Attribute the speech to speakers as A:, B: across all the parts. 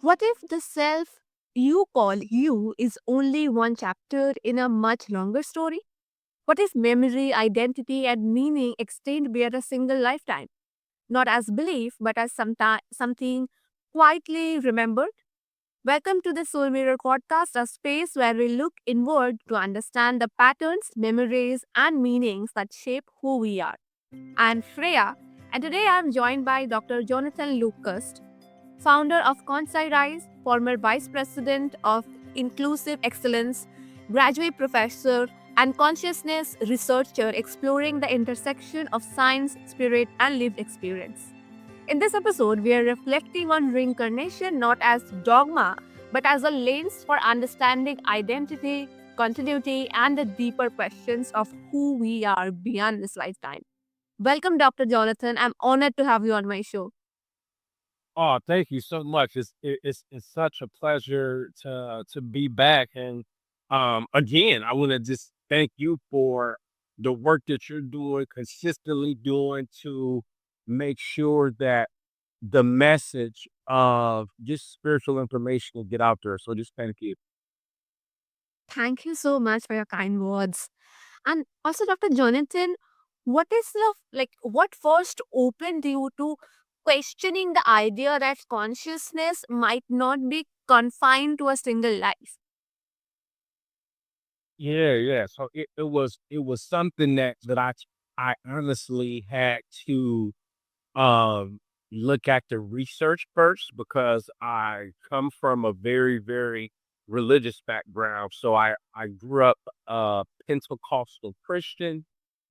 A: What if the self you call you is only one chapter in a much longer story? What if memory, identity, and meaning extend beyond a single lifetime, not as belief, but as something quietly remembered? Welcome to the Soul Mirror podcast, a space where we look inward to understand the patterns, memories, and meanings that shape who we are. I'm Shreya, and today I'm joined by Dr. Jonathan Locust, founder of ConsciRise, former vice president of Inclusive Excellence, graduate professor, and consciousness researcher exploring the intersection of science, spirit, and lived experience. In this episode, we are reflecting on reincarnation not as dogma, but as a lens for understanding identity, continuity, and the deeper questions of who we are beyond this lifetime. Welcome, Dr. Jonathan. I'm honored to have you on my show.
B: Oh, thank you so much. It's such a pleasure to be back. And again, I want to just thank you for the work that you're doing, consistently doing to make sure that the message of just spiritual information will get out there. So just thank you.
A: Thank you so much for your kind words. And also, Dr. Jonathan, what first opened you to questioning the idea that consciousness might not be confined to a single life?
B: Yeah. So it was something that I honestly had to um look at the research first because I come from a very religious background. So I grew up Pentecostal Christian,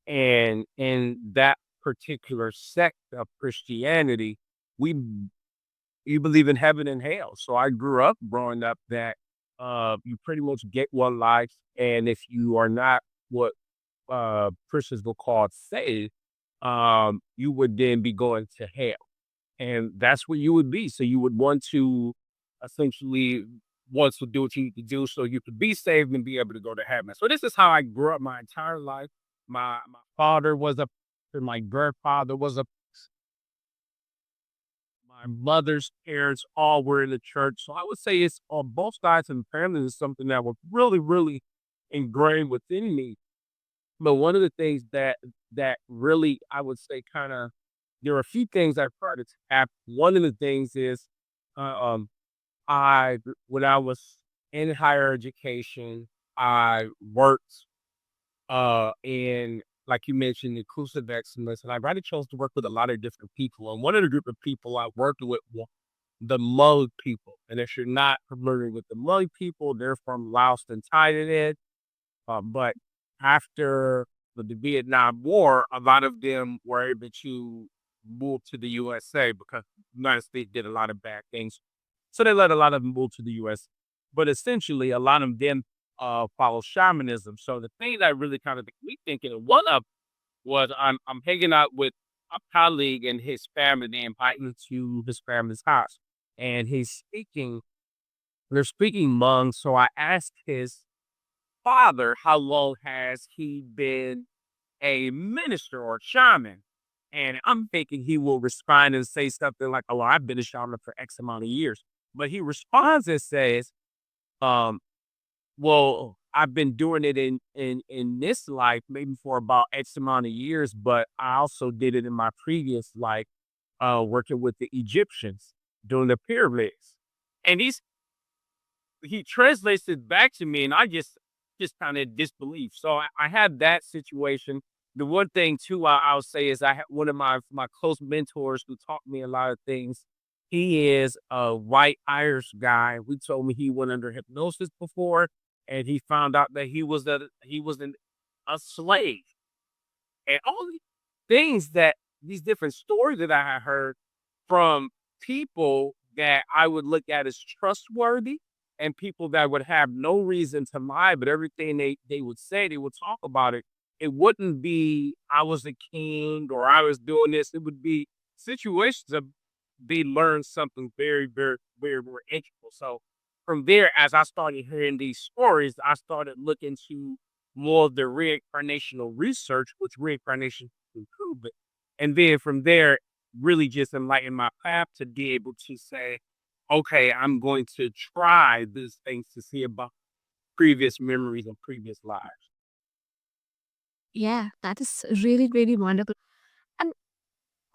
B: and in that particular sect of Christianity, we you believe in heaven and hell. So I grew up growing up that you pretty much get one life, and if you are not what Christians will call saved, you would then be going to hell, and that's where you would be. So you would want to essentially want to do what you need to do so you could be saved and be able to go to heaven. So this is how I grew up my entire life. My father was a my grandfather was a my mother's parents all were in the church. So I would say it's on both sides of the family is something that was really ingrained within me. But one of the things that really I would say kind of there are a few things I've heard it's happened. One of the things is uh, um when I was in higher education, I worked in like you mentioned inclusive excellence, and I really chose to work with a lot of different people. And one of the group of people I worked with were the Mug people. And if you're not familiar with the Mug people, they're from Laos and Thailand. But after the Vietnam War, a lot of them were able to move to the USA because the United States did a lot of bad things. So they let a lot of them move to the US. But essentially, a lot of them follow shamanism. So the thing that really kind of got me thinking, of one of was I'm hanging out with a colleague and his family. They invite me to his family's house, and they're speaking Hmong. So I asked his father, how long has he been a minister or shaman? And I'm thinking he will respond and say something like, "Oh, well, I've been a shaman for X amount of years." But he responds and says, um, "Well, I've been doing it in this life maybe for about X amount of years, but I also did it in my previous life, working with the Egyptians doing the pyramids." And he translates it back to me, and I just kind of disbelief. So I had that situation. The one thing too I'll say is I had one of my close mentors who taught me a lot of things. He is a white Irish guy. We told me he went under hypnosis before, and he found out that he was a slave, and all these things that these different stories that I had heard from people that I would look at as trustworthy and people that would have no reason to lie, but everything they would say, they would talk about it. It wouldn't be I was a king or I was doing this. It would be situations of they learned something very integral. So from there, as I started hearing these stories, I started looking to more of the reincarnational research, which reincarnation improve it. And then from there, really just enlighten my path to be able to say, okay, I'm going to try these things to see about previous memories and previous lives.
A: Yeah, that is really, really wonderful. And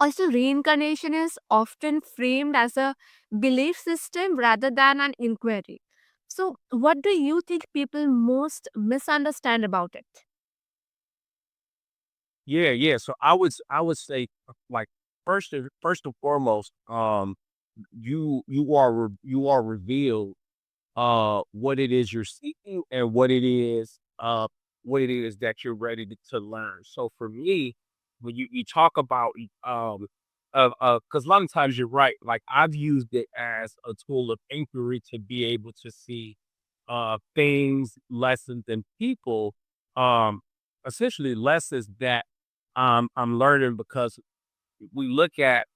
A: also, reincarnation is often framed as a belief system rather than an inquiry. So, what do you think people most misunderstand about it?
B: Yeah, yeah. So I would say like first and foremost, you are revealed what it is you're seeking and what it is that you're ready to learn. So for me, when you talk about because a lot of times you're right, like I've used it as a tool of inquiry to be able to see things, lessons, and people, um essentially lessons that I'm learning because we look at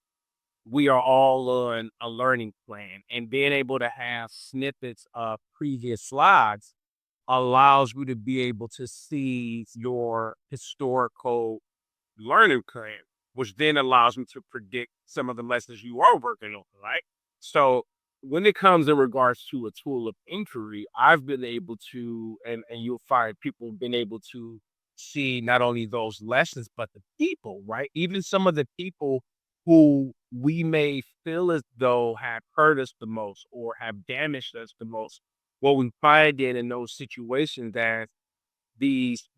B: we are all on a learning plan, and being able to have snippets of previous slides allows you to be able to see your historical learning plan, which then allows me to predict some of the lessons you are working on, right? So when it comes in regards to a tool of inquiry, I've been able to, and you'll find people have been able to see not only those lessons, but the people, right? Even some of the people who we may feel as though have hurt us the most or have damaged us the most. What we find in those situations that these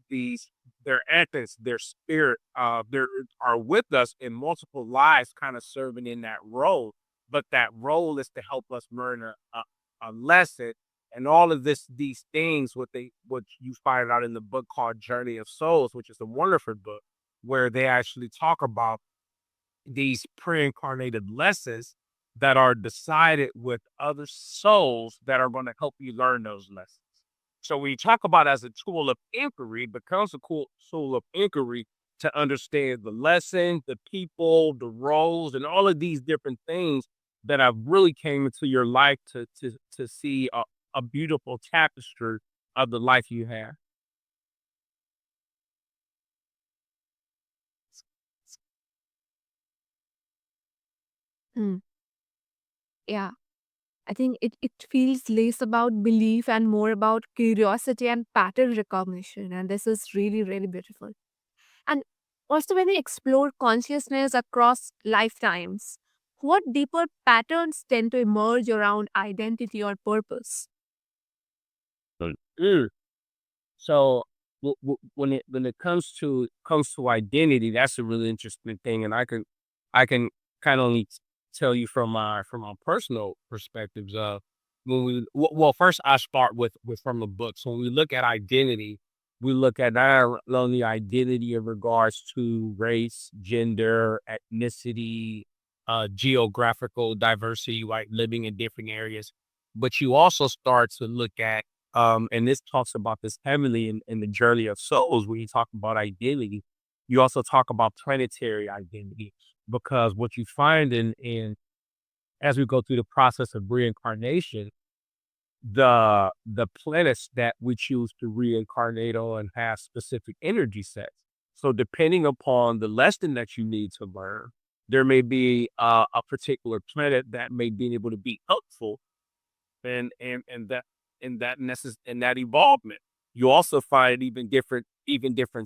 B: their ethics, their spirit, they are with us in multiple lives, kind of serving in that role. But that role is to help us learn a lesson, and all of these things, what you find out in the book called Journey of Souls, which is a wonderful book, where they actually talk about these pre-incarnated lessons that are decided with other souls that are going to help you learn those lessons. So we talk about as a tool of inquiry, it becomes a cool tool of inquiry to understand the lesson, the people, the roles, and all of these different things that have really came into your life to see a beautiful tapestry of the life you have.
A: Hmm. Yeah, I think it feels less about belief and more about curiosity and pattern recognition. And this is really, really beautiful. And also, when we explore consciousness across lifetimes, what deeper patterns tend to emerge around identity or purpose?
B: Mm. So when it comes to identity, that's a really interesting thing, and I can kind of only tell you from my personal perspectives. When well, first I start with from the book. So when we look at identity, we look at not only identity in regards to race, gender, ethnicity, geographical diversity, like living in different areas, but you also start to look at and this talks about this heavily in the journey of souls when you talk about identity. You also talk about planetary identity because what you find in as we go through the process of reincarnation, the planets that we choose to reincarnate on have specific energy sets. So depending upon the lesson that you need to learn, there may be a particular planet that may be able to be helpful and that in that evolvement. You also find even different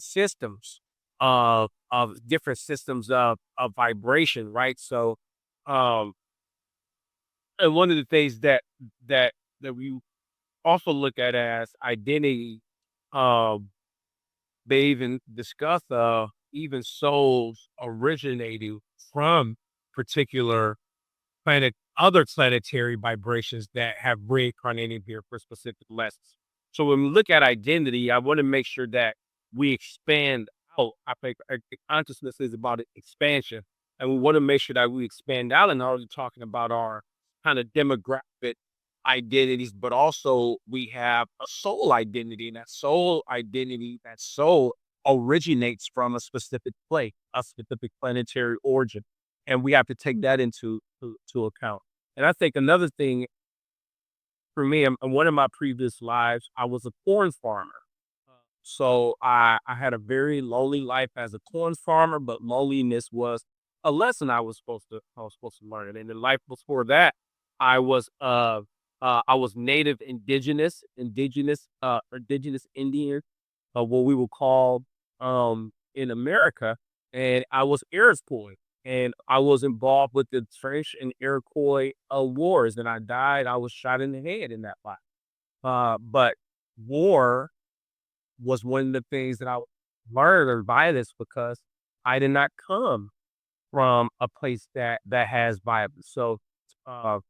B: systems of different systems of vibration, right? So um and one of the things that that we also look at as identity, um, they even discuss even souls originating from particular other planetary vibrations that have reincarnated here for specific lessons. So when we look at identity, I want to make sure that we expand out. I think consciousness is about expansion, and we want to make sure that we expand out and already talking about our kind of demographic identities, but also we have a soul identity, and that soul originates from a specific place, a specific planetary origin, and we have to take that into to account. And I think another thing for me, in one of my previous lives, I was a corn farmer. So I had a very lonely life as a corn farmer, but loneliness was a lesson I was supposed to learn. And in the life before that, I was native indigenous Indian, what we would call in America, and I was Iroquois, and I was involved with the French and Iroquois wars, and I died. I was shot in the head in that fight. But war was one of the things that I learned or violence because I did not come from a place that has violence. Uh,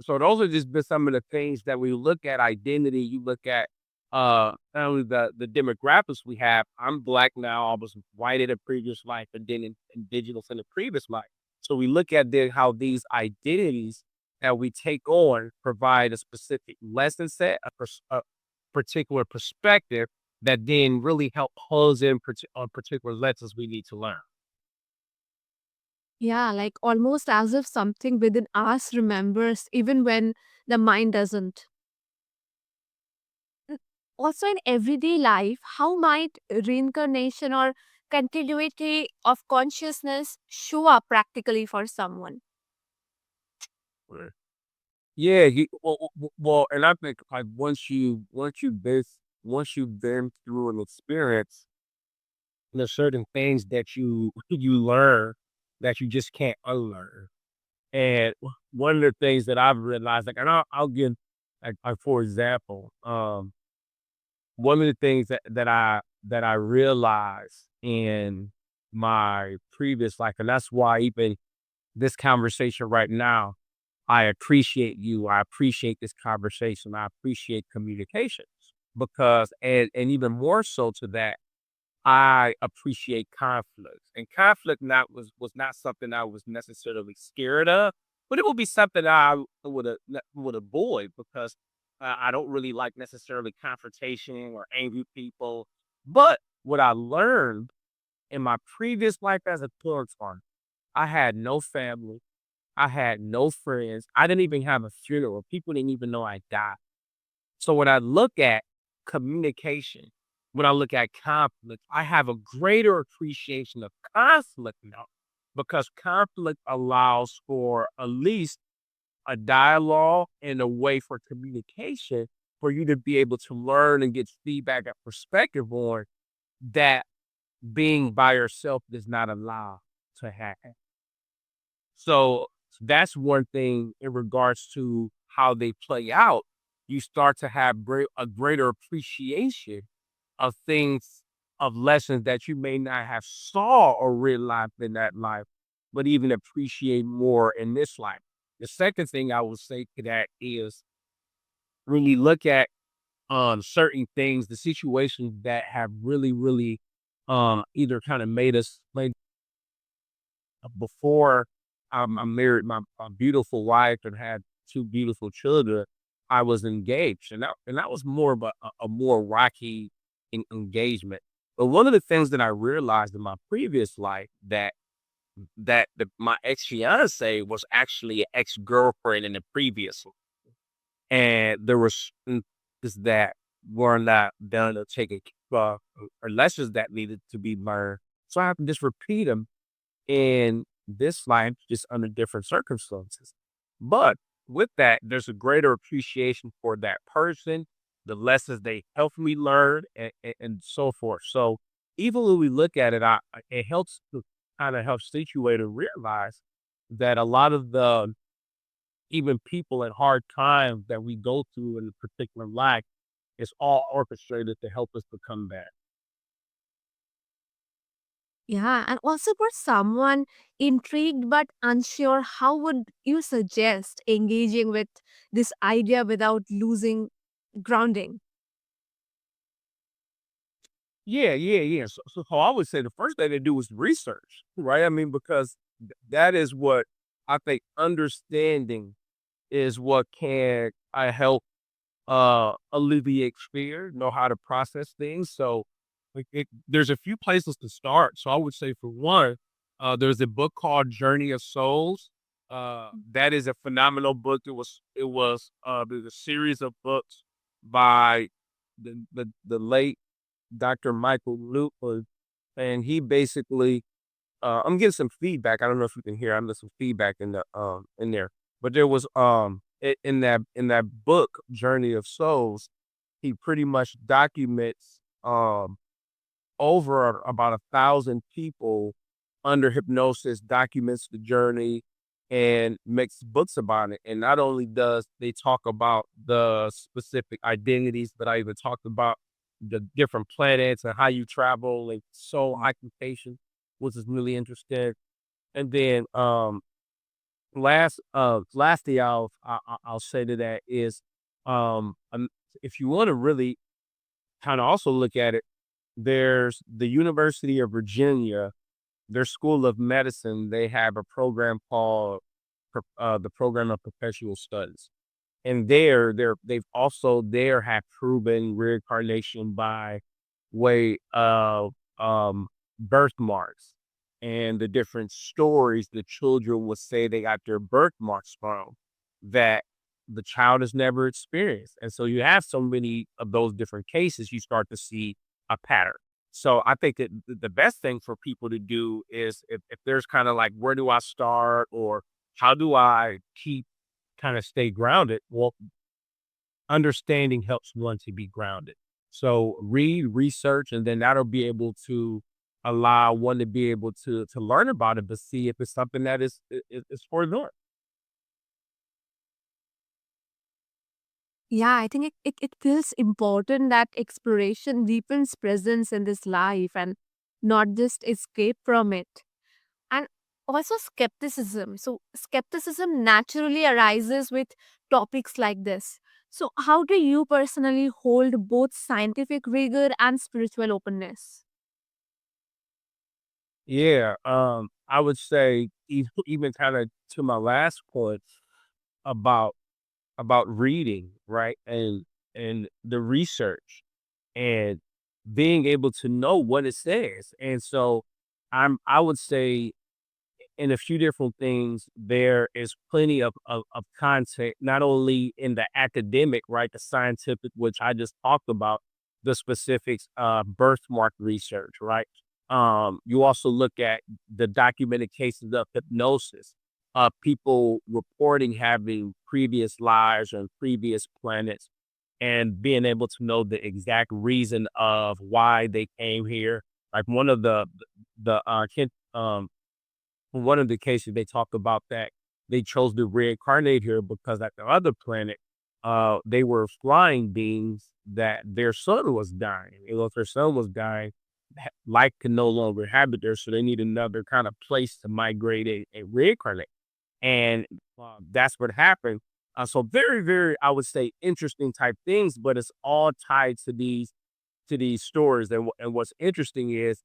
B: so those are just been some of the things that we look at identity. You look at not only the demographics we have. I'm black now. I was white in a previous life, and then indigenous in the previous life. So we look at how these identities that we take on provide a specific lesson set, a particular perspective that then really help close in on particular lessons we need to learn.
A: Yeah, like almost as if something within us remembers even when the mind doesn't. Mm, Also, in everyday life, how might reincarnation or continuity of consciousness show up practically for someone?
B: Right. Yeah, and I think like once you've been through an experience, there's certain things that you you learn that you just can't unlearn. And one of the things that I've realized, like, and I'll give like for example, one of the things that I realized in my previous life, and that's why even this conversation right now, I appreciate you. I appreciate this conversation. I appreciate communications because, and even more so to that, I appreciate conflict, and conflict not was not something I was necessarily scared of, but it would be something I would avoid because I don't really like necessarily confrontation or angry people. But what I learned in my previous life as a tourist farmer, I had no family, I had no friends, I didn't even have a funeral. People didn't even know I died. So when I look at communication, when I look at conflict, I have a greater appreciation of conflict now because conflict allows for at least a dialogue and a way for communication for you to be able to learn and get feedback and perspective on that being by yourself does not allow to happen. So that's one thing in regards to how they play out. You start to have a greater appreciation of things, of lessons that you may not have saw or realized in that life, but even appreciate more in this life. The second thing I would say to that is when you look at certain things, the situations that have really either kind of made us like before I married my beautiful wife and had two beautiful children, I was engaged, and that was more of a more rocky engagement. But one of the things that I realized in my previous life my ex fiance was actually an ex girlfriend in the previous one, and there was things that were not done or taken or lessons that needed to be learned. So I have to just repeat them in this life just under different circumstances. But with that, there's a greater appreciation for that person, the lessons they helped me learn, and so forth. So even when we look at it, it helps to kind of help situate and realize that a lot of the even people in hard times that we go through in a particular life is all orchestrated to help us to come back.
A: Yeah, and also for someone intrigued but unsure, how would you suggest engaging with this idea without losing grounding?
B: Yeah. So I would say the first thing to do is research, right? I mean, because that is what I think understanding is what can I help alleviate fear, know how to process things. So there's a few places to start. So I would say for one, there's a book called Journey of Souls. That is a phenomenal book. There's a series of books by the late Dr. Michael Newton, and he basically I'm getting some feedback. I don't know if you can hear. I'm getting some feedback in there. But there was in that book, Journey of Souls, he pretty much documents over about 1,000 people under hypnosis, documents the journey, and makes books about it. And not only does they talk about the specific identities, but I even talked about the different planets and how you travel and soul occupation, which is really interesting. And then lastly, I'll say to that is if you want to really kind of also look at it, there's the University of Virginia, their School of Medicine, they have a program called the Program of Perpetual Studies. And they've also there have proven reincarnation by way of birthmarks and the different stories the children would say they got their birthmarks from that the child has never experienced. And so you have so many of those different cases, you start to see a pattern. So I think that the best thing for people to do is if there's kind of like, where do I start, or how do I keep kind of stay grounded? Well, understanding helps one to be grounded. So read, research, and then that'll be able to allow one to be able to learn about it, but see if it's something that is for them.
A: Yeah, I think it feels important that exploration deepens presence in this life and not just escape from it. And also skepticism. So, skepticism naturally arises with topics like this. So, how do you personally hold both scientific rigor and spiritual openness?
B: Yeah, I would say even kind of to my last point about reading, right, and the research and being able to know what it says. And so I would say in a few different things, there is plenty of content, not only in the academic, right, the scientific, which I just talked about, the specifics, birthmark research, right? You also look at the documented cases of hypnosis, people reporting having previous lives and previous planets and being able to know the exact reason of why they came here. Like one of one of the cases they talk about that they chose to reincarnate here because at the other planet, they were flying beings that their son was dying. And if their son was dying, life can no longer inhabit there, so they need another kind of place to migrate and reincarnate. And that's what happened. So very, very, I would say, interesting type things, but it's all tied to these stories. And what's interesting is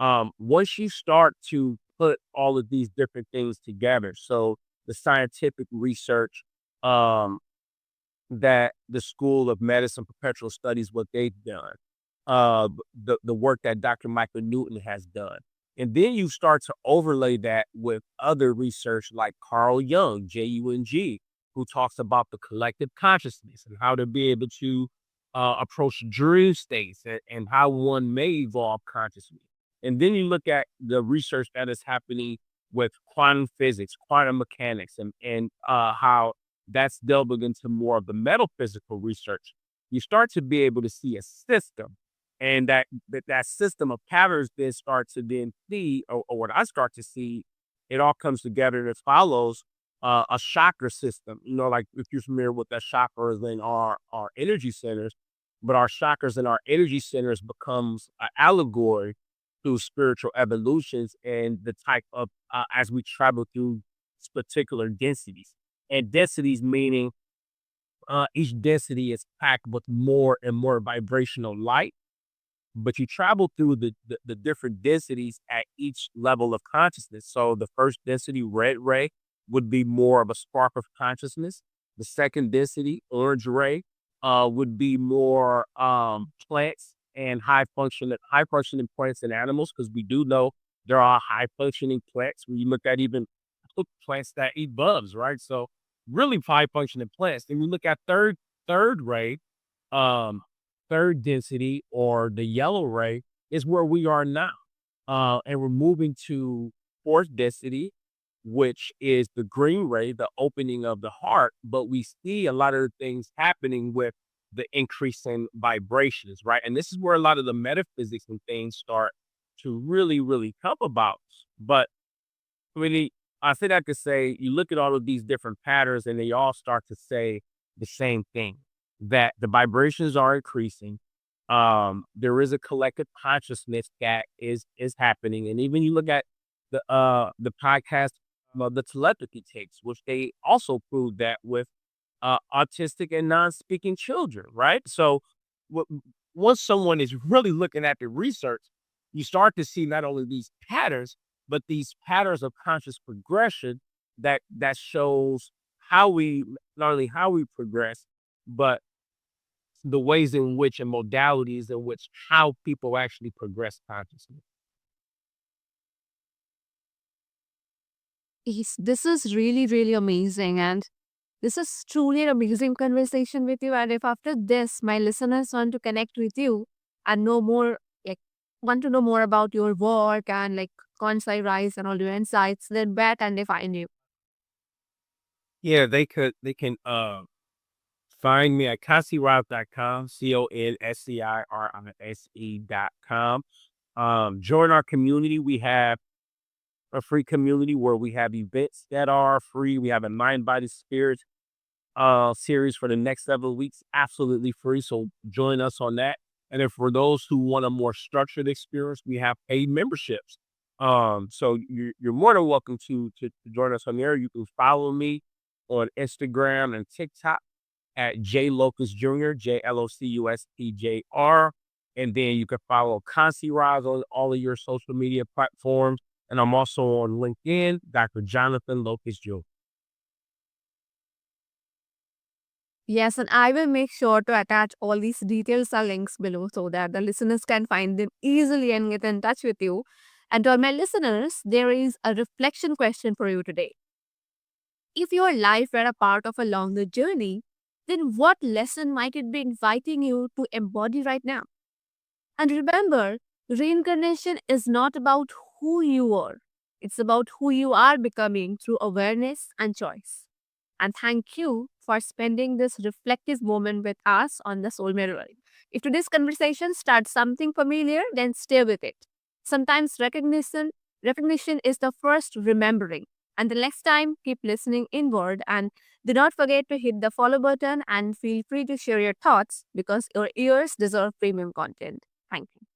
B: once you start to put all of these different things together, so the scientific research, um, that the School of Medicine Perpetual Studies, what they've done, the work that Dr. Michael Newton has done. And then you start to overlay that with other research like Carl Jung, Jung, who talks about the collective consciousness and how to be able to approach dream states and how one may evolve consciously. And then you look at the research that is happening with quantum physics, quantum mechanics, and how that's delving into more of the metaphysical research. You start to be able to see a system, and that system of patterns then start to then see, or what I start to see, it all comes together and it follows a chakra system. You know, like if you're familiar with the chakras in our energy centers, but our chakras and our energy centers becomes an allegory through spiritual evolutions and the type of as we travel through particular densities, and densities meaning each density is packed with more and more vibrational light, but you travel through the different densities at each level of consciousness. So the first density, red ray, would be more of a spark of consciousness. The second density, orange ray, would be more plants and high functioning plants and animals, because we do know there are high functioning plants. When you look at even plants that eat bugs, right? So really high functioning plants. Then we look at third ray, um, third density, or the yellow ray, is where we are now. And we're moving to fourth density. which is the green ray, the opening of the heart. But we see a lot of the things happening with the increase in vibrations, right? And this is where a lot of the metaphysics and things start to really, really come about. But really, I think I could say you look at all of these different patterns and they all start to say the same thing, that the vibrations are increasing. There is a collective consciousness that is happening. And even you look at the podcast, the telepathy tapes, which they also proved that with autistic and non-speaking children, right? So w- once someone is really looking at the research, you start to see not only these patterns, but these patterns of conscious progression that shows how we not only how we progress, but the ways in which and modalities in which how people actually progress consciously.
A: Yes, this is really, really amazing. And this is truly an amazing conversation with you. And if after this, my listeners want to connect with you and know more, like, want to know more about your work and like ConsciRise and all your insights, then where can they find you?
B: Yeah, they can find me at ConsciRise.com, ConsciRise.com. Join our community. We have a free community where we have events that are free. We have a Mind Body Spirit series for the next several weeks, absolutely free. So join us on that. And if for those who want a more structured experience, we have paid memberships. So you're more than welcome to join us on there. You can follow me on Instagram and TikTok at J Locust Jr., JLOCUSTJR. And then you can follow ConsciRise on all of your social media platforms. And I'm also on LinkedIn, Dr. Jonathan Locust Jr.
A: Yes, and I will make sure to attach all these details or links below so that the listeners can find them easily and get in touch with you. And to all my listeners, there is a reflection question for you today. If your life were a part of a longer journey, then what lesson might it be inviting you to embody right now? And remember, reincarnation is not about who you were, it's about who you are becoming through awareness and choice. And thank you for spending this reflective moment with us on the Soul Mirror. If today's conversation starts something familiar, then stay with it. Sometimes recognition is the first remembering. And the next time, keep listening inward and do not forget to hit the follow button and feel free to share your thoughts because your ears deserve premium content. Thank you.